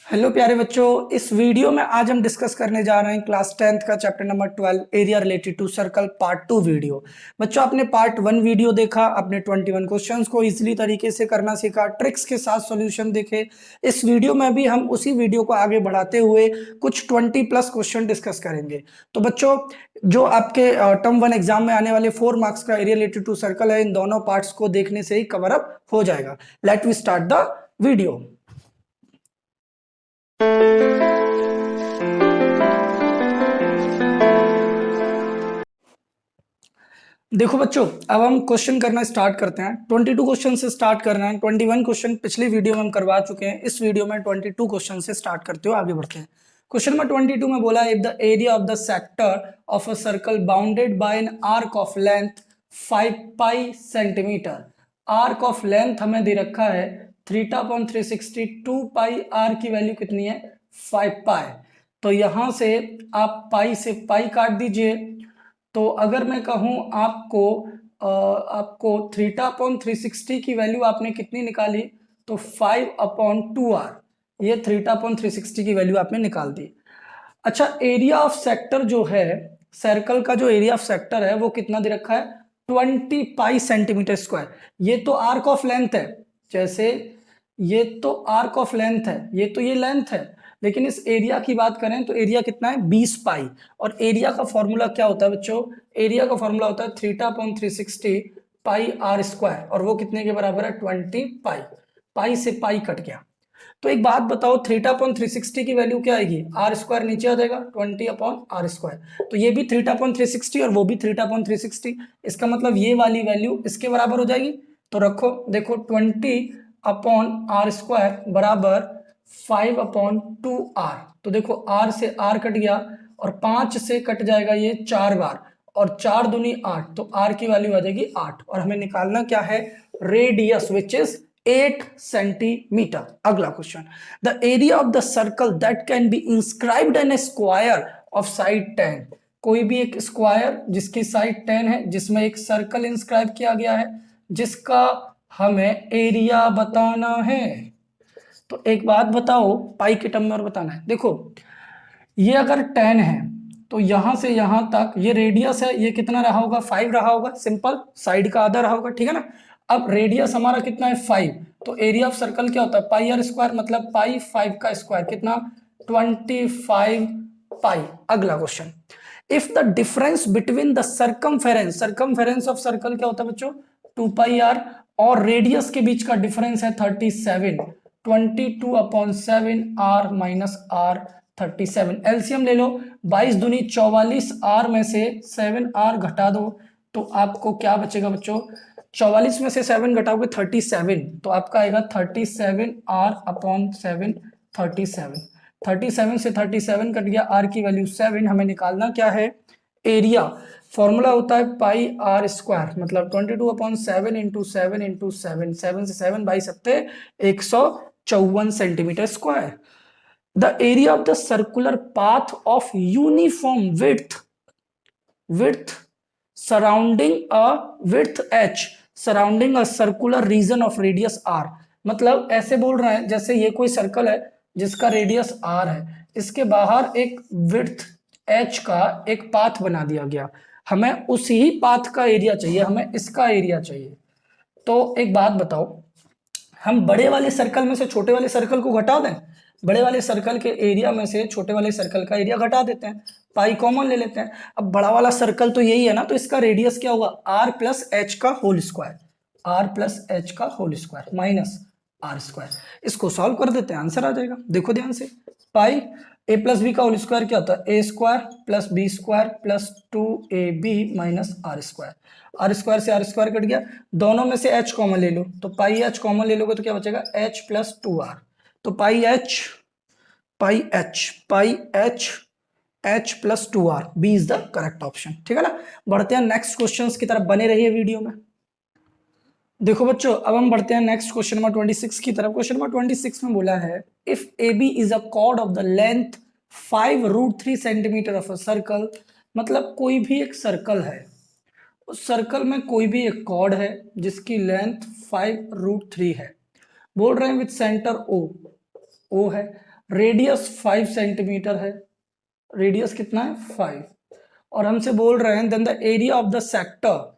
Hello प्यारे बच्चों, इस वीडियो में आज हम डिस्कस करने जा रहे हैं क्लास 10th का chapter number 12 area related to circle part 2 video. बच्चों, आपने पार्ट 1 वीडियो देखा, आपने 21 क्वेश्चंस को इजीली तरीके से करना सीखा, ट्रिक्स के साथ सॉल्यूशन देखे। इस वीडियो में भी हम उसी वीडियो को आगे बढ़ाते हुए कुछ 20 प्लस क्वेश्चन डिस्कस करेंगे। तो बच्चों, जो आपके टर्म 1 एग्जाम में आने वाले 4 मार्क्स का एरिया रिलेटेड टू सर्कल है, इन दोनों पार्ट्स को देखने से ही कवर अप हो जाएगा। Let we start the video. देखो बच्चों, अब हम क्वेश्चन करना स्टार्ट करते हैं। 22 क्वेश्चन से स्टार्ट करना है। 21 क्वेश्चन पिछली वीडियो में हम करवा चुके हैं। इस वीडियो में 22 क्वेश्चन से स्टार्ट करते हुए आगे बढ़ते हैं। क्वेश्चन नंबर 22 में बोला है, if the area of the sector of a circle bounded by an arc of length 5 pi centimetre. Arc of length हमें दे रखा है थीटा अपॉन 360, 2 पाई आर की वैल्यू कितनी है 5 पाई। तो यहां से आप पाई से पाई काट दीजिए। तो अगर मैं कहूं आपको थीटा अपॉन 360 की वैल्यू आपने कितनी निकाली, तो 5 अपॉन 2r, ये थीटा अपॉन 360 की वैल्यू आपने निकाल दी। अच्छा, एरिया ऑफ सेक्टर जो है, सर्कल का जो एरिया ऑफ सेक्टर है वो कितना दे रखा है 20 पाई सेंटीमीटर स्क्वायर। ये तो आर्क ऑफ लेंथ है, जैसे ये तो आर्क ऑफ लेंथ है, ये तो ये लेंथ है, लेकिन इस एरिया की बात करें तो एरिया कितना है 20 पाई। और एरिया का फॉर्मूला क्या होता है बच्चों? एरिया का फॉर्मूला होता है theta upon 360 pi r square, और वो कितने के बराबर है 20 पाई। पाई से पाई कट गया। तो एक बात बताओ, थीटा अपॉन 360 की वैल्यू क्या आएगी? आर स्क्वायर नीचे आ जाएगा 20 अपॉन आर स्क्वायर। तो ये भी थीटा अपॉन 360 और वो भी थीटा अपॉन 360। इसका मतलब ये वाली वैल्यू इसके बराबर हो जाएगी। तो रखो, देखो 20 अपॉन आर स्क्वायर बराबर 5 अपॉन 2r। तो देखो r से r कट गया और 5 से कट जाएगा ये 4 बार, और 4 दूनी 8, तो r की वैल्यू आ जाएगी 8। और हमें निकालना क्या है? Radius, which is 8 centimetre. अगला question, the area of the circle that can be inscribed in a square of side 10। कोई भी एक स्क्वायर जिसकी साइड 10 है, जिसमें एक सर्कल इंस्क्राइब किया गया है, जिसका हमें एरिया बताना है। तो एक बात बताओ, पाई के टर्म में और बताना है। देखो, ये अगर 10 है तो यहां से यहां तक ये रेडियस है, ये कितना रहा होगा 5 रहा होगा, सिंपल साइड का आधा रहा होगा, ठीक है ना। अब रेडियस हमारा कितना है 5, तो एरिया ऑफ सर्कल क्या होता है पाई आर स्क्वायर, मतलब पाई 5 का स्क्वायर कितना 25 पाई। अगला question, if the difference between the circumference of circle क्या होता है बच्चों 2 पाई आर, और रेडियस के बीच का डिफरेंस है 37, 22 upon 7 r minus r 37। LCM ले लो, 22 दूनी 44, आर में से 7 आर घटा दो, तो आपको क्या बचेगा बच्चों? 44 में से 7 घटाओगे 37, तो आपका आएगा 37 आर अपॉन 7 37। 37 से 37 कट गया, आर की वैल्यू 7। हमें निकालना क्या है? एरिया। फॉर्मूला होता है पाई आर स्क्वायर, मतलब 22 अपॉन 7 इंटू 7 इंटू 7, 7 से 7 by 7 154 centimetre square. The area of the circular path of uniform width surrounding a width h surrounding a circular region of radius r। मतलब ऐसे बोल रहे हैं जैसे ये कोई सर्कल है जिसका रेडियस r है, इसके बाहर एक विड्थ h का एक पाथ बना दिया गया, हमें उसी ही पाथ का एरिया चाहिए, हमें इसका एरिया चाहिए। तो एक बात बताओ, हम बड़े वाले सर्कल में से छोटे वाले सर्कल को घटा दें, बड़े वाले सर्कल के एरिया में से छोटे वाले सर्कल का एरिया घटा देते हैं, पाई कॉमन ले लेते हैं। अब बड़ा वाला सर्कल तो यही है ना, तो इसका रेडियस क्या होगा आर प्लस एच का whole square, R plus H का whole square minus R square. इसको सॉल्व कर देते हैं, आंसर आ जाएगा। देखो ध्यान से, पाई ए प्लस बी का होल स्क्वायर क्या होता है? A square plus B square plus 2ab minus R square. R square से आर स्क्वायर कट गया, दोनों में से h कॉमन ले लो, तो पाई h कॉमन ले लोगे तो क्या बचेगा h प्लस 2r। तो pi h pi h h plus 2r, B is the correct option, ठीक है ना। बढ़ते हैं नेक्स्ट क्वेश्चंस की तरफ, बने रहिए वीडियो में। देखो बच्चों, अब हम बढ़ते हैं नेक्स्ट क्वेश्चन नंबर 26 की तरफ। क्वेश्चन नंबर 26 में बोला है, if A B is a chord of the length 5√3 centimetre of a circle. मतलब कोई भी एक सर्कल है, उस सर्कल में कोई भी एक कॉर्ड है जिसकी लेंथ 5√3 है। बोल रहे हैं विथ सेंटर ओ, ओ है, रेडियस 5 सेंटीमीटर है, रेडियस कितना है 5, और हमसे बोल रहे हैं then the area of the sector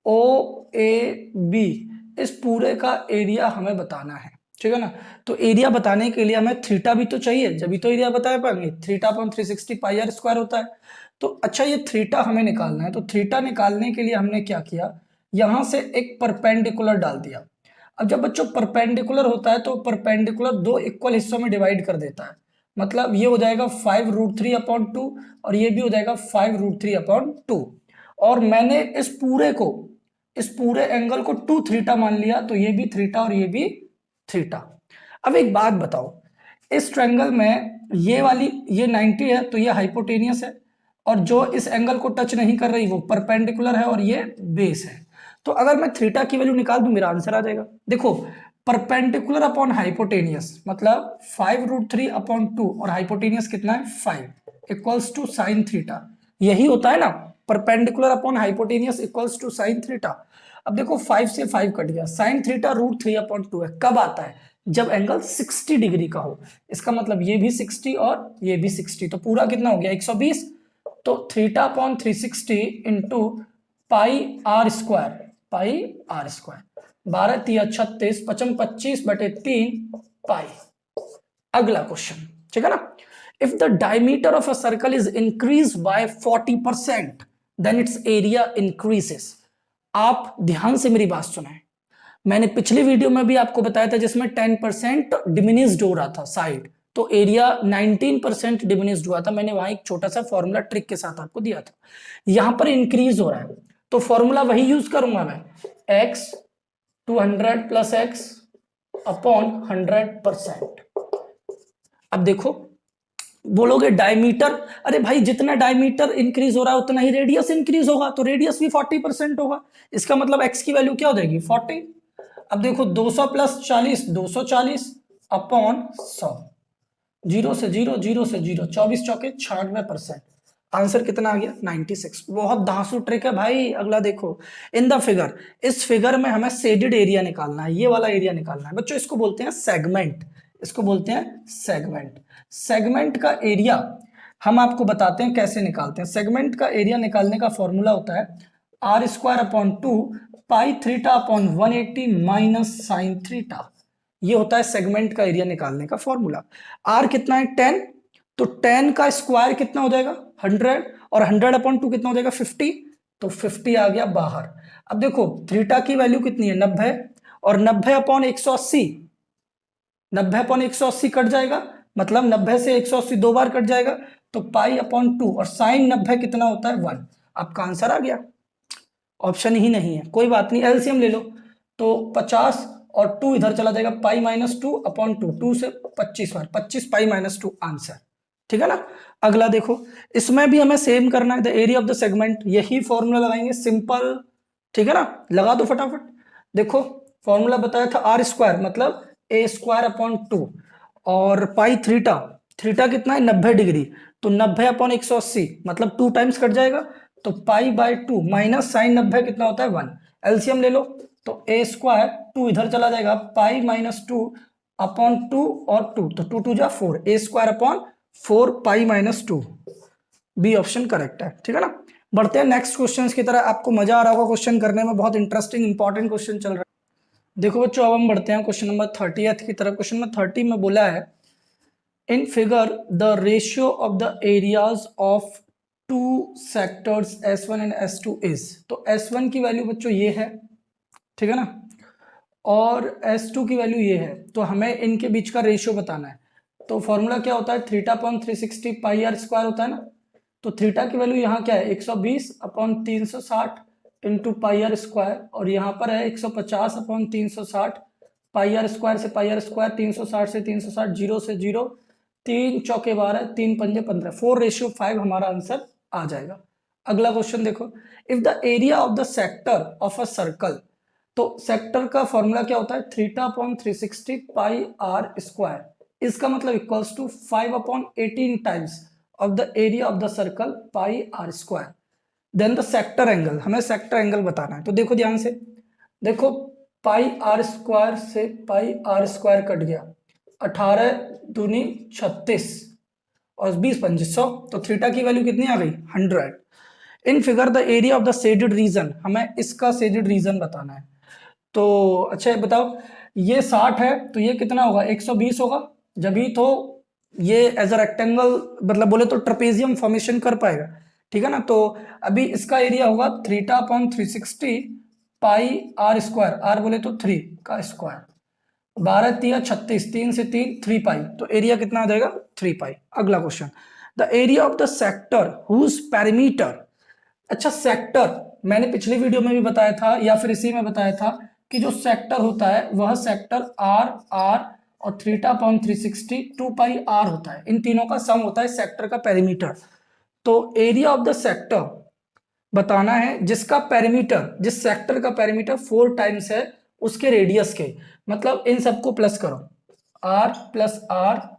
O A B, इस पूरे का एरिया हमें बताना है, ठीक है ना। तो एरिया बताने के लिए हमें थीटा भी तो चाहिए, जब भी तो एरिया बता पाएंगे। Theta upon 360 pi r square होता है। तो अच्छा ये थीटा हमें निकालना है, तो थीटा निकालने के लिए हमने क्या किया, यहां से एक परपेंडिकुलर डाल दिया। अब जब बच्चों परपेंडिकुलर होता है तो परपेंडिकुलर दो इक्वल हिस्सों में डिवाइड कर देता है, मतलब ये हो जाएगा 5√3/2 और ये भी हो जाएगा 5√3/2। और मैंने इस पूरे एंगल को 2 थीटा मान लिया, तो ये भी थीटा और ये भी थीटा। अब एक बात बताओ, इस ट्रायंगल में ये 90 है तो ये हाइपोटेनियस है, और जो इस एंगल को टच नहीं कर रही वो परपेंडिकुलर है और ये बेस है। तो अगर मैं थीटा की वैल्यू निकाल दूं मेरा आंसर आ जाएगा। देखो परपेंडिकुलर अपॉन हाइपोटेनियस मतलब 5√3/2 और हाइपोटेनियस कितना है 5 इक्वल्स टू साइन थीटा, यही होता है ना, perpendicular upon hypotenuse equals to sine theta. अब देखो 5 से 5 कट गया, साइन थीटा √3/2 है, कब आता है, जब एंगल 60 डिग्री का हो। इसका मतलब ये भी 60 और ये भी 60, तो पूरा कितना हो गया 120। तो theta upon 360 into pi r square 12 तिया 36 55 25/3 पाई। अगला क्वेश्चन, ठीक है ना। If the diameter of a circle is increase by 40% then its area increases. आप ध्यान से मेरी बात सुनाएं, मैंने पिछली वीडियो में भी आपको बताया था जिसमें 10% डिमिनिश्ड हो रहा था साइड, तो एरिया 19% डिमिनिश्ड हुआ था। मैंने वहां एक छोटा सा फॉर्मूला ट्रिक के साथ आपको दिया था। यहां पर इंक्रीज हो रहा है तो फॉर्मूला वही यूज करूंगा मैं, x 200 + x अपॉन 100%। अब देखो बोलोगे डायमीटर, अरे भाई जितना डायमीटर इंक्रीज हो रहा है उतना ही रेडियस इंक्रीज होगा, तो रेडियस भी 40% होगा। इसका मतलब x की वैल्यू क्या हो जाएगी 40। अब देखो 200 + 40 240 अपॉन 100, 0 से 0 0 से 0 24 चौके 96%। आंसर कितना आ गया 96। बहुत धांसू ट्रिक है भाई। अगला देखो, इन द फिगर, इस फिगर में हमें शेडेड एरिया निकालना है, ये वाला एरिया निकालना है बच्चों। इसको बोलते हैं सेगमेंट, इसको बोलते हैं सेगमेंट। सेगमेंट का एरिया हम आपको बताते हैं कैसे निकालते हैं। सेगमेंट का एरिया निकालने का फॉर्मूला होता है r²/2 pi theta upon 180 minus sine theta. ये होता है सेगमेंट का एरिया निकालने का फॉर्मूला। r कितना है 10, तो 10 का स्क्वायर कितना हो जाएगा 100, और 100/2 कितना हो जाएगा 50, तो 50 आ गया बाहर। अब देखो थीटा की वैल्यू कितनी है 90, और 90/180, 90/180 कट जाएगा, मतलब 90 से 180 दो बार कट जाएगा, तो पाई/2, और साइन 90 कितना होता है 1। आपका आंसर आ गया, ऑप्शन ही नहीं है, कोई बात नहीं, एलसीएम ले लो। तो 50 और 2 इधर चला जाएगा, पाई-2/2, 2 से 25 बार 25 पाई-2 आंसर, ठीक है ना। अगला देखो, इसमें भी हमें सेम करना है, the area of the segment, यही फॉर्मूला लगाएंगे सिंपल, ठीक है ना। लगा दो फटाफट। देखो फॉर्मूला बताया था r² मतलब a²/2, और पाई थीटा, थीटा कितना है 90 डिग्री, तो 90/180 मतलब 2 टाइम्स कट जाएगा, तो पाई/2 माइनस साइन 90 कितना होता है 1। एलसीएम ले लो, तो a², 2 इधर चला जाएगा, पाई-2/2 और 2, तो 2 2 जा 4, a²/4 पाई-2। बी ऑप्शन करेक्ट है, ठीक है ना। बढ़ते हैं नेक्स्ट क्वेश्चंस की तरह। आपको मजा आ रहा होगा क्वेश्चन करने में, बहुत इंटरेस्टिंग इंपॉर्टेंट क्वेश्चन चल रहा है। देखो बच्चों अब हम बढ़ते हैं क्वेश्चन नंबर 30 की तरफ। क्वेश्चन नंबर 30 में बोला है in figure the ratio of the areas of to sectors S1 and S2 is. तो S1 की वैल्यू बच्चों ये है, ठीक है ना, और S2 की वैल्यू ये है, तो हमें इनके बीच का रेशियो बताना है। तो फॉर्मूला क्या होता है थीटा/360 पाई r² होता है ना। तो थीटा की वैल्यू यहाँ क्या है 120/360 इंटू पाई r², और यहाँ पर है 150/360 पाई r² से पाई r², 360 से 360, 0 से 0, 3 चौके 12, 3 पंजे 15, 4:5 हमारा आंसर आ जाएगा। अगला क्वेश्चन देखो, if the area of the sector of a circle, तो सेक्टर का फॉर्मूला क्या होता है थीटा/360 पाई r², इसका मतलब equals to 5/18 times of the area of the circle pi r²। Then the sector angle, हमें सेक्टर एंगल बताना है। तो देखो ध्यान से, देखो पाई r² से पाई r² कट गया। 18 दूनी 36 और 20 25 100, तो थीटा की वैल्यू कितनी आ गई 100। In figure the area of the shaded region, हमें इसका शेडेड रीजन बताना है। तो अच्छा बताओ, ये 60 है तो ये कितना होगा 120 होगा, जब ही तो ये एज अ रेक्टेंगल मतलब बोले तो ट्रेपेजियम फॉर्मेशन कर पाएगा, ठीक है ना। तो अभी इसका एरिया होगा theta upon 360 pi r square, r बोले तो 3 का स्क्वायर, 12 तिया 36, 3 से 3 3 पाई, तो एरिया कितना आ जाएगा 3 पाई। अगला question, the area of the sector whose perimeter. अच्छा सेक्टर मैंने पिछली वीडियो में भी बताया था या फिर इसी में बताया था कि जो सेक्टर होता है वह सेक्टर आर आर और थीटा अपॉन 360 2 पाई आर होता है, इन तीनों का सम होता है सेक्टर का पेरीमीटर। तो एरिया ऑफ द सेक्टर बताना है जिसका पेरीमीटर, जिस सेक्टर का पेरीमीटर 4 टाइम्स है उसके रेडियस के, मतलब इन सबको प्लस करो, r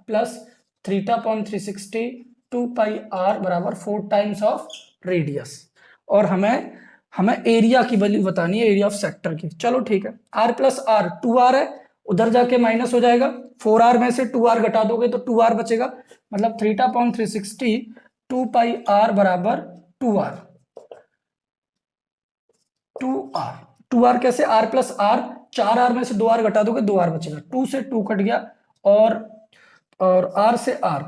plus theta upon 360 2 pi r बराबर 4 टाइम्स ऑफ रेडियस, और हमें हमें एरिया की वैल्यू बतानी है, एरिया ऑफ सेक्टर की। चलो ठीक है, आर प्लस आर 2r है, उधर जाके माइनस हो जाएगा, 4r में से 2r घटा दोगे तो 2r बचेगा, मतलब थीटा अपॉन 360 2 पाई आर बराबर 2r। 2r कैसे, आर प्लस आर, 4r में से 2r घटा दोगे 2r बचेगा, 2 से 2 कट गया और r से r,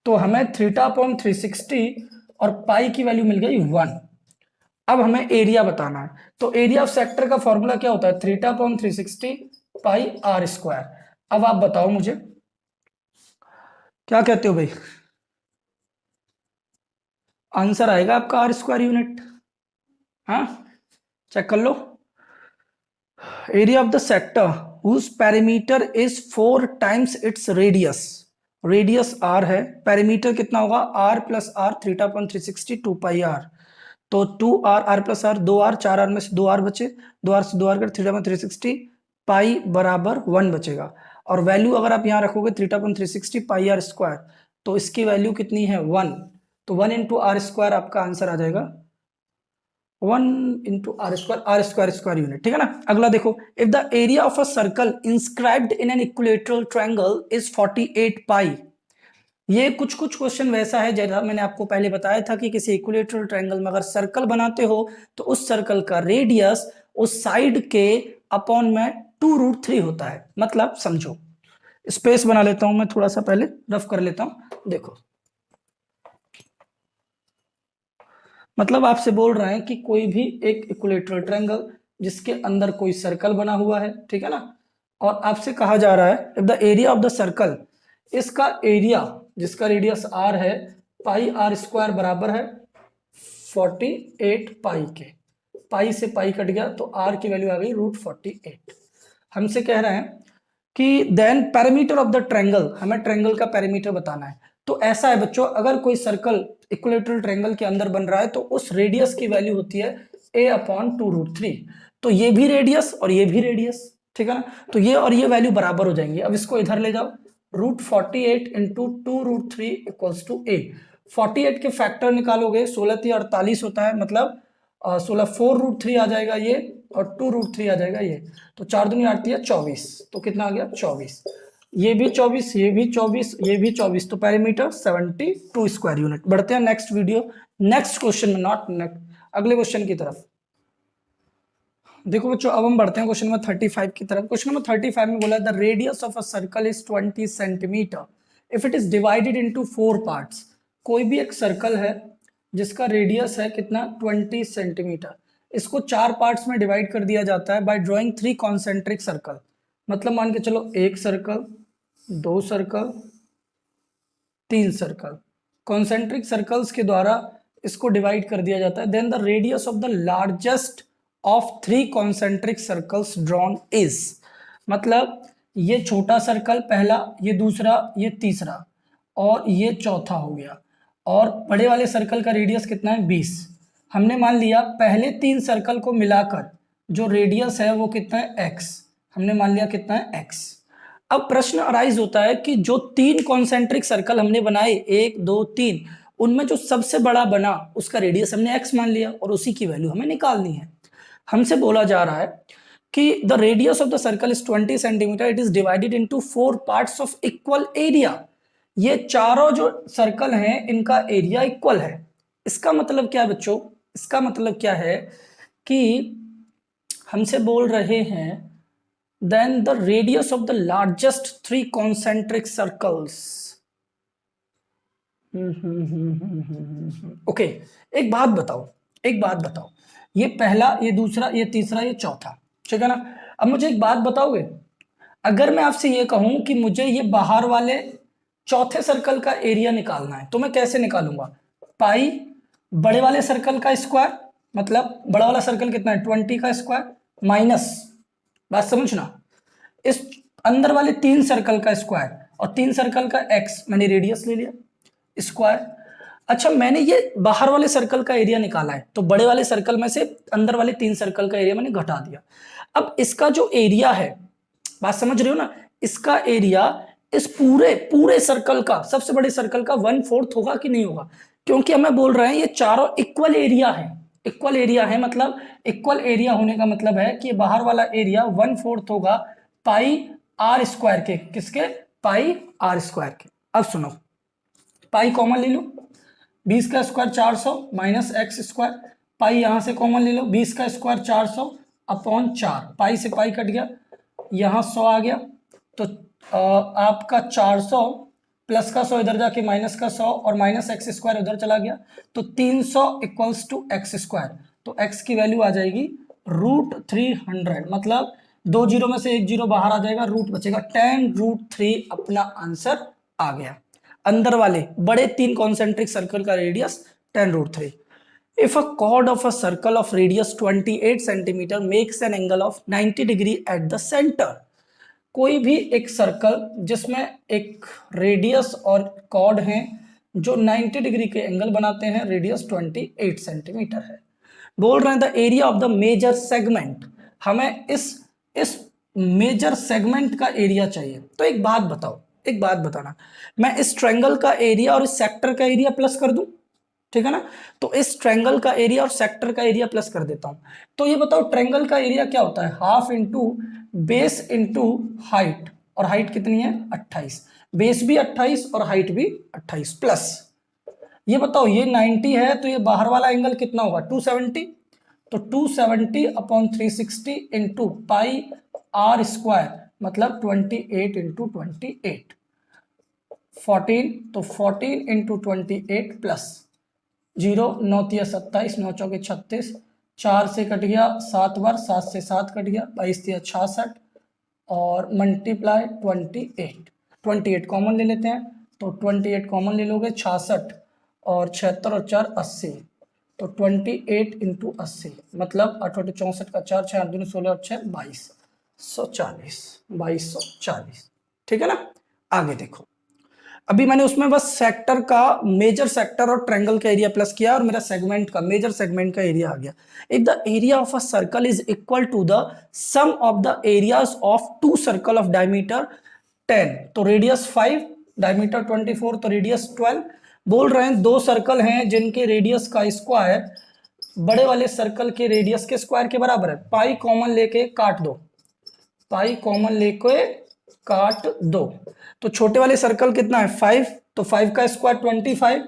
तो हमें थीटा अपॉन 360 और पाई की वैल्यू मिल गई 1। अब हमें एरिया बताना है, तो एरिया ऑफ सेक्टर का फॉर्मूला क्या होता है, theta upon 360 pi r square. अब आप बताओ मुझे क्या कहते हो भाई, आंसर आएगा आपका आर स्क्वायर यूनिट, हाँ चेक कर लो। Area of the sector whose perimeter is 4 times its radius, radius r है, पेरीमीटर कितना होगा r plus r theta upon 360 2 pi r, तो 2r r plus are 2r, 4r में से 2r बचे, 2r से 2r कर थीटा अपॉन 360 पाई बराबर 1 बचेगा, और वैल्यू अगर आप यहाँ रखोगे theta upon 360 pi r square, तो इसकी वैल्यू कितनी है 1, तो 1 इंटू आर स्क्वायर आपका आंसर आ जाएगा 1 इंटू आर स्क्वायर यूनिट, ठीक है ना। अगला देखो, if the area of a circle inscribed in an equilateral triangle is 48 पाई। ये कुछ कुछ क्वेश्चन वैसा है जैसा मैंने आपको पहले बताया था कि किसी इक्विलेटरल ट्रायंगल में अगर सर्कल बनाते हो तो उस सर्कल का रेडियस उस साइड के अपॉन में 2√3 होता है, मतलब समझो, स्पेस बना लेता हूं मैं थोड़ा सा, पहले रफ कर लेता हूं, देखो मतलब आपसे बोल रहे हैं कि कोई भी एक इक्विलेटरल ट्रायंगल जिसके अंदर कोई सर्कल बना हुआ है, ठीक है ना, और आपसे कहा जा रहा है if the area of the circle, इसका एरिया जिसका रेडियस r है पाई आर स्क्वायर बराबर है 48 पाई के, पाई से पाई कट गया तो r की वैल्यू आ गई √48। हमसे कह रहे हैं कि then parameter of the triangle, हमें ट्रायंगल का पैरामीटर बताना है। तो ऐसा है बच्चों, अगर कोई सर्कल इक्विलेटरल ट्रायंगल के अंदर बन रहा है तो उस रेडियस की वैल्यू होती है a अपॉन 2√3, तो ये भी रेडियस और ये भी रेडियस, ठीक है ना, तो ये और ये वैल्यू बराबर हो जाएंगी। अब इसको इधर ले जाओ, √48 इंटू 2√3 इक्वल्स टू a, 48 के फैक्टर निकालोगे 16×3 = 48 होता है, मतलब 16 4√3 आ जाएगा ये और 2√3 आ जाएगा ये, तो 4 दूनी 8 या 24, तो कितना आ गया 24, ये भी 24, ये भी 24, ये भी 24, तो पेरीमीटर 72 स्क्वायर यूनिट। बढ़ते हैं नेक्स्ट वीडियो, नेक्स्ट क्वेश्चन में, नॉट नेक्स्ट, अगले क्वेश्चन की तरफ। देखो बच्चों अब हम बढ़ते हैं क्वेश्चन नंबर 35 की तरफ। क्वेश्चन नंबर 35 में बोला the radius of a circle is 20 centimetre if it is divided into 4 parts. कोई भी एक सर्कल है जिसका रेडियस है कितना 20 सेंटीमीटर, इसको 4 पार्ट्स में डिवाइड कर दिया जाता है बाय ड्राइंग 3 कॉन्सेंट्रिक सर्कल, मतलब मान के चलो 1 circle, 2 circle, 3 circle, concentric circles के द्वारा इसको डिवाइड कर दिया जाता है। Then the radius of the largest of 3 concentric circles drawn is, मतलब ये छोटा सर्कल पहला, ये दूसरा, ये तीसरा और ये चौथा हो गया, और बड़े वाले सर्कल का रेडियस कितना है 20। हमने मान लिया पहले 3 सर्कल को मिलाकर जो रेडियस है वो कितना है x, हमने मान लिया कितना है x। अब प्रश्न अराइज होता है कि जो 3 कॉन्सेंट्रिक सर्कल हमने बनाए 1 2 3, उनमें जो सबसे बड़ा बना उसका रेडियस हमने x मान लिया और उसी की वैल्यू हमें निकालनी है। हमसे बोला जा रहा है कि the radius of the circle is 20 centimetre, it is divided into 4 parts of equal area. ये चारों जो सर्कल हैं इनका एरिया इक्वल है। इसका मतलब क्या है बच्चों, इसका मतलब क्या है कि हमसे बोल रहे हैं then the radius of the largest 3 concentric circles. Okay, एक बात बताओ, एक बात बताओ, ये पहला, ये दूसरा, ये तीसरा, ये चौथा, ठीक है ना। अब मुझे एक बात बताओगे, अगर मैं आपसे ये कहूं कि मुझे ये बाहर वाले चौथे सर्कल का एरिया निकालना है तो मैं कैसे निकालूंगा? पाई बड़े वाले सर्कल का स्क्वायर, मतलब बड़ा वाला सर्कल कितना है 20 का स्क्वायर, माइनस, बात समझना, इस अंदर वाले 3 सर्कल का स्क्वायर और 3 सर्कल का एक्स, मैंने रेडियस ले लिया, स्क्वायर। अच्छा, मैंने ये बाहर वाले सर्कल का एरिया निकाला है तो बड़े वाले सर्कल में से अंदर वाले 3 सर्कल का एरिया मैंने घटा दिया। अब इसका जो एरिया है, बात समझ रहे हो ना, इसका एरिया इस पूरे पूरे सर्कल का, सबसे बड़े सर्कल का 1/4 होगा कि नहीं होगा? क्योंकि हमें बोल रहे हैं ये चारों इक्वल एरिया है, इक्वल एरिया है, मतलब इक्वल एरिया होने का मतलब है कि बाहर वाला एरिया 1/4 होगा पाई आर स्क्वायर के, किसके? पाई आर स्क्वायर के। अब सुनो, पाई कॉमन ले लो, 20 का स्क्वायर 400 माइनस एक्स स्क्वायर, पाई यहां से कॉमन ले लो, 20 का स्क्वायर 400 अपॉन 4, पाई से पाई कट गया, यहाँ 100 आ गया, तो आपका 400 प्लस का 100 इधर जाके माइनस का 100 और माइनस एक्स स्क्वायर उधर चला गया, तो 300 इक्वल्स टू एक्स स्क्वायर, तो एक्स की वैल्यू आ जाएगी √300, मतलब 2 जीरो में से 1 जीरो बाहर आ जाएगा, रूट बचेगा, 10√3 अपना आंसर आ गया। अंदर वाले बड़े 3 कॉन्सेंट्रिक सर्कल का radius 10√3। If a chord of a circle of radius 28 centimeter makes an angle of 90 degree at the center, कोई भी एक सर्कल जिसमें एक रेडियस और कॉर्ड हैं जो 90 डिग्री के एंगल बनाते हैं, रेडियस 28 सेंटीमीटर है, बोल रहे हैं the area of the major segment, हमें इस मेजर सेगमेंट का एरिया चाहिए। तो एक बात बताओ, एक बात बताना, मैं इस ट्रायंगल का एरिया और इस सेक्टर का एरिया प्लस कर दूं, ठीक है ना, तो इस ट्रायंगल का एरिया और सेक्टर का एरिया प्लस कर देता हूं। तो ये बताओ ट्रायंगल का एरिया क्या होता है? Half into base into height, और हाइट कितनी है 28, बेस भी 28 और हाइट भी 28 प्लस, ये बताओ ये 90 है तो ये बाहर वाला एंगल कितना होगा 270, तो 270 upon 360 into pi r square, मतलब 28 इंटू 28, 14, तो 14 इंटू 28 प्लस 0, 9 तिया 27, 9 चौके 36, 4 से कट गया 7 बार, 7 से 7 कट गया, 22 तिया 66 और मल्टीप्लाई 28 कॉमन ले लेते हैं, तो 28 कॉमन ले लोगे 66 और 76 और 4 80, तो 28 इंटू 80, मतलब 8 64 का 4, 6 8 16 और 6 2240, 2240, ठीक है ना। आगे देखो, अभी मैंने उसमें बस सेक्टर का, मेजर सेक्टर और ट्रायंगल का एरिया प्लस किया और मेरा सेगमेंट का, मेजर सेगमेंट का एरिया आ गया। If the area of a circle is equal to the sum of the areas of 2 circle of diameter 10, तो रेडियस 5, डायमीटर 24, तो रेडियस 12, बोल रहे हैं 2 सर्कल हैं जिनके रेडियस का स्क्वायर बड़े वाले सर्कल के रेडियस के स्क्वायर के बराबर है, पाई कॉमन लेके काट दो, पाई कॉमन लेके काट दो, तो छोटे वाले सर्कल कितना है 5, तो 5 का स्क्वायर 25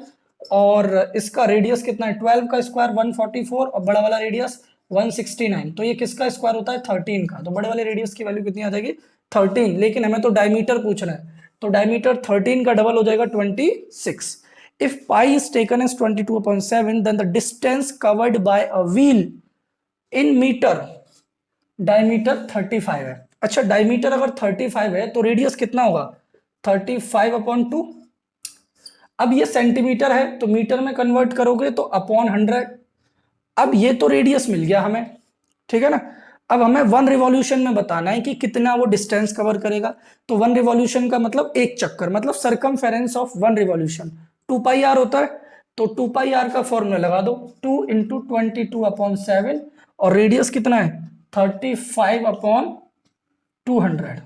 और इसका रेडियस कितना है 12 का स्क्वायर 144 और बड़ा वाला रेडियस 169, तो ये किसका स्क्वायर होता है 13 का, तो बड़े वाले रेडियस की वैल्यू कितनी आ जाएगी 13, लेकिन हमें तो डायमीटर पूछना है, तो डायमीटर 13 का डबल हो जाएगा 26। If pi is taken as 22/7 then the distance covered by a wheel in metre, diameter 35 है। अच्छा, डायमीटर अगर 35 है तो रेडियस कितना होगा 35/2, अब ये सेंटीमीटर है तो मीटर में कन्वर्ट करोगे तो अपॉन 100, अब ये तो रेडियस मिल गया हमें, ठीक है ना। अब हमें 1 रिवॉल्यूशन में बताना है कि कितना वो डिस्टेंस कवर करेगा, तो 1 रिवॉल्यूशन का मतलब एक चक्कर, मतलब circumference of 1 revolution 2 pi r होता है, तो 2 पाई आर का फॉर्मूला लगा दो, 2 इंटू 22/7 और रेडियस कितना है 35/200,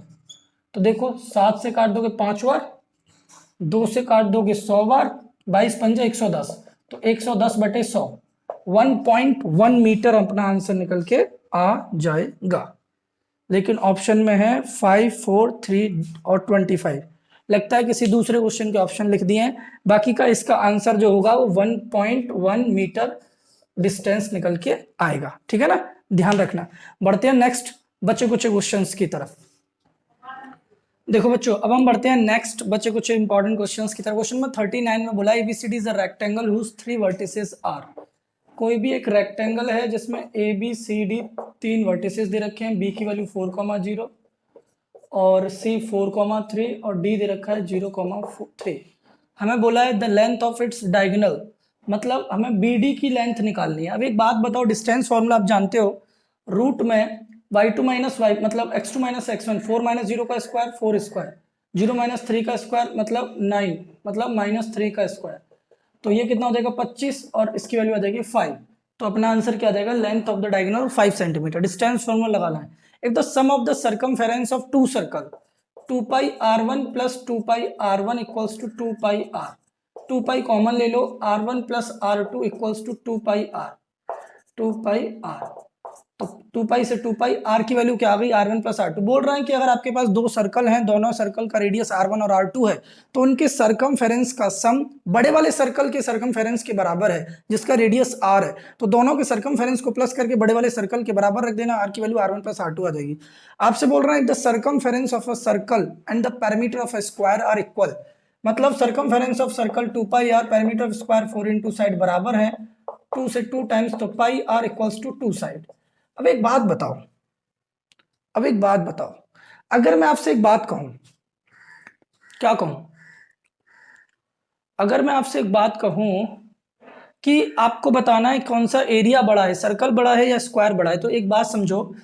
तो देखो 7 से काट दोगे 5 बार, 2 से काट दोगे 100 बार, 22 पंजे 110, तो 110/100, 1.1 मीटर अपना आंसर निकल के आ जाएगा। लेकिन ऑप्शन में है 5, 4, 3 और 25। लगता है किसी दूसरे क्वेश्चन के ऑप्शन लिख दिए हैं। बाकी का इसका आंसर जो होगा वो 1.1 मीटर डिस्टेंस निकल के आएगा। ठीक है ना, ध्यान रखना। बढ़ते हैं नेक्स्ट बचे कुछ क्वेश्चंस की तरफ। देखो बच्चों, अब हम बढ़ते हैं नेक्स्ट बचे कुछ इंपॉर्टेंट क्वेश्चंस की तरफ। क्वेश्चन नंबर 39 में बोला ABCD is a rectangle whose 3 vertices are. कोई भी एक रेक्टेंगल है जिसमें A B C D 3 vertices दे रखे हैं, बी की वैल्यू 4,0 और सी 4,3 और डी दे रखा है 0,3। हमें बोला है the length of its diagonal, मतलब हमें बी डी की लेंथ निकालनी है। अब एक बात बताओ, डिस्टेंस फॉर्मूला आप जानते हो, रूट में y2 माइनस वाई मतलब x2 माइनस x1, 4 माइनस 0 का स्क्वायर 4 स्क्वायर, 0 माइनस 3 का स्क्वायर मतलब 9 मतलब -3 का स्क्वायर। तो ये कितना हो जाएगा 25 और इसकी वैल्यू आ जाएगी 5। तो अपना आंसर क्या आ जाएगा, length of the diagonal 5 centimetre. Distance formula लगाना है। If the sum of the circumference of two circle 2 pi r1 plus 2 pi r1 equals to 2 pi r, 2 pi common ले लो, r1 plus r2 equals to 2 pi r, 2 pi r। तो 2 पाई से 2 pi r की value क्या आ गई, r1 plus r2। बोल रहे हैं कि अगर आपके पास दो सर्कल हैं, दोनों सर्कल का रेडियस r1 और r2 है, तो उनके सर्कमफेरेंस का सम बड़े वाले सर्कल के सर्कमफेरेंस के बराबर है जिसका रेडियस r है। तो दोनों के सर्कमफेरेंस को प्लस करके बड़े वाले सर्कल के बराबर रख देना, r की वैल्यू r1 प्लस r2 आ जाएगी। आपसे बोल रहे हैं the circumference of a circle and the perimeter of a square are equal, मतलब circumference of circle 2 pi r, perimeter of square 4 into side बराबर है 2 से 2 टाइम्स, तो pi r equals to 2 side. अब एक बात बताओ, अगर मैं आपसे एक बात कहूं, क्या कहूं, अगर मैं आपसे एक बात कहूं कि आपको बताना है कौन सा एरिया बड़ा है, सर्कल बड़ा है या स्क्वायर बड़ा है, तो एक बात समझो,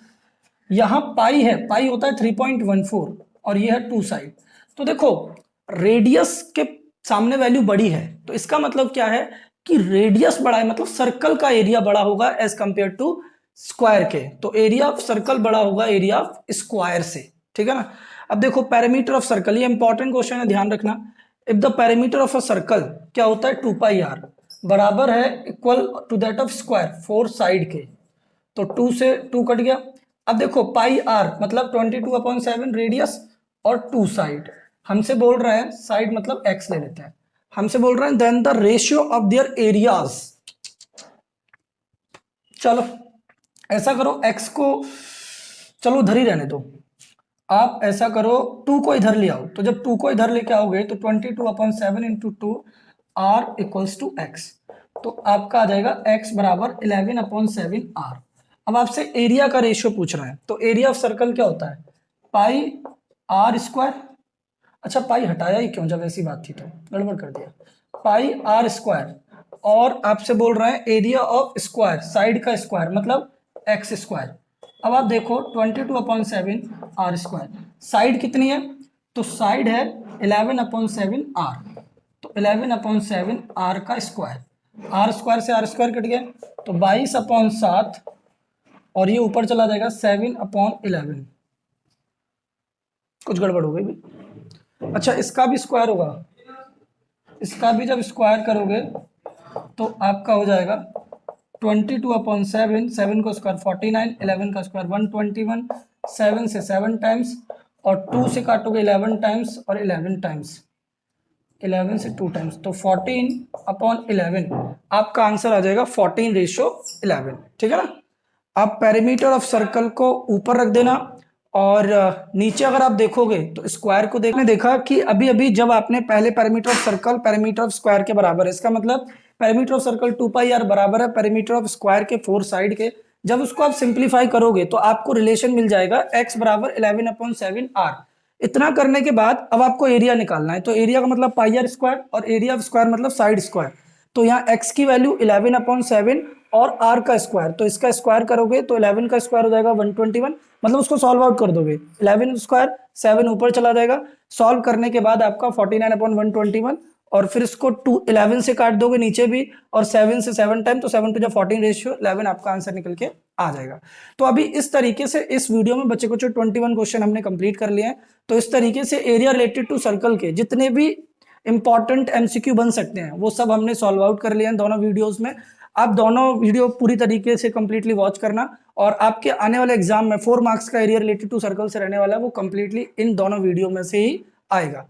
यहां पाई है, पाई होता है 3.14 और ये है 2 साइड। तो देखो रेडियस के सामने वैल्यू बड़ी है, तो इसका मतलब क्या है कि रेडियस बड़ा है, मतलब सर्कल का एरिया बड़ा होगा एज कंपेयर टू स्क्वायर के। तो एरिया ऑफ सर्कल बड़ा होगा एरिया ऑफ स्क्वायर से। ठीक है ना। अब देखो पेरीमीटर ऑफ सर्कल, ये इंपॉर्टेंट क्वेश्चन है, ध्यान रखना। If the perimeter of a circle क्या होता है 2 पाई r बराबर है equal to that of square 4 side के, तो 2 से 2 कट गया। अब देखो पाई r मतलब 22/7 रेडियस और 2 साइड, हमसे बोल रहे हैं साइड मतलब x ले लेते हैं, हमसे बोल रहे हैं then the ratio of their areas. चलो ऐसा करो, x को चलो उधर ही रहने दो, आप ऐसा करो 2 को इधर ले आओ। तो जब 2 को इधर लेके आओगे तो 22/7 into 2 r equals to x, तो आपका आ जाएगा x बराबर 11/7 r। अब आपसे एरिया का रेशियो पूछ रहे हैं, तो एरिया ऑफ सर्कल क्या होता है पाई r स्क्वायर। अच्छा पाई हटाया ही क्यों, जब ऐसी बात थी तो गड़बड़ कर दिया, पाई r स्क्वायर। और आपसे बोल रहे हैं एरिया ऑफ स्क्वायर, साइड का स्क्वायर मतलब x स्क्वायर। अब आप देखो 22/7 r स्क्वायर, साइड कितनी है, तो साइड है 11/7 r, तो 11/7 r का स्क्वायर, r स्क्वायर से r स्क्वायर कट गया, तो 22/7 और ये ऊपर चला जाएगा 7/11। कुछ गड़बड़ हो गई भी। अच्छा इसका भी स्क्वायर होगा, इसका भी जब स्क्वायर करोगे तो आपका हो जाएगा 22/7, 7 को स्क्वायर 49, 11 का स्क्वायर 121, 7 से 7 टाइम्स और 2 से काटोगे 11 टाइम्स और 11 टाइम्स, 11 से 2 टाइम्स, तो 14/11 आपका आंसर आ जाएगा 14:11। ठीक है ना। आप पेरीमीटर ऑफ सर्कल को ऊपर रख देना और नीचे अगर आप देखोगे तो स्क्वायर को देखा कि अभी अभी जब आपने पहले perimeter of circle perimeter of square के बराबर है, इसका मतलब perimeter of circle 2 pi r बराबर है पेरीमीटर ऑफ स्क्वायर के 4 साइड के। जब उसको आप सिंप्लीफाई करोगे तो आपको रिलेशन मिल जाएगा x बराबर 11/7 r। इतना करने के बाद अब आपको एरिया निकालना है, तो एरिया का मतलब पाई r स्क्वायर और एरिया ऑफ स्क्वायर मतलब साइड स्क्वायर। तो यहाँ x की वैल्यू 11/7 और r का स्क्वायर, तो इसका स्क्वायर करोगे तो 11 का स्क्वायर हो जाएगा 121, मतलब उसको सॉल्व आउट कर दोगे 11 स्क्वायर 7 ऊपर चला जाएगा, सॉल्व करने के बाद आपका 49/121 और फिर इसको 11 से काट दोगे नीचे भी और 7 से 7 टाइम, तो 7 टू 14 रेशियो 11 आपका आंसर निकल के आ जाएगा। तो अभी इस तरीके से इस वीडियो में बच्चे कुछ 21 क्वेश्चन हमने कंप्लीट कर लिए हैं। तो इस तरीके से एरिया रिलेटेड टू सर्कल के जितने भी इंपॉर्टेंट एमसीक्यू बन सकते हैं वो सब हमने सॉल्व आउट कर लिए हैं दोनों वीडियोस में। आप दोनों वीडियो पूरी तरीके से कंप्लीटली वॉच करना, और आपके आने वाले एग्जाम में 4 मार्क्स का एरिया रिलेटेड टू सर्कल से रहने वाला है, वो कंप्लीटली इन दोनों वीडियो में से ही आएगा।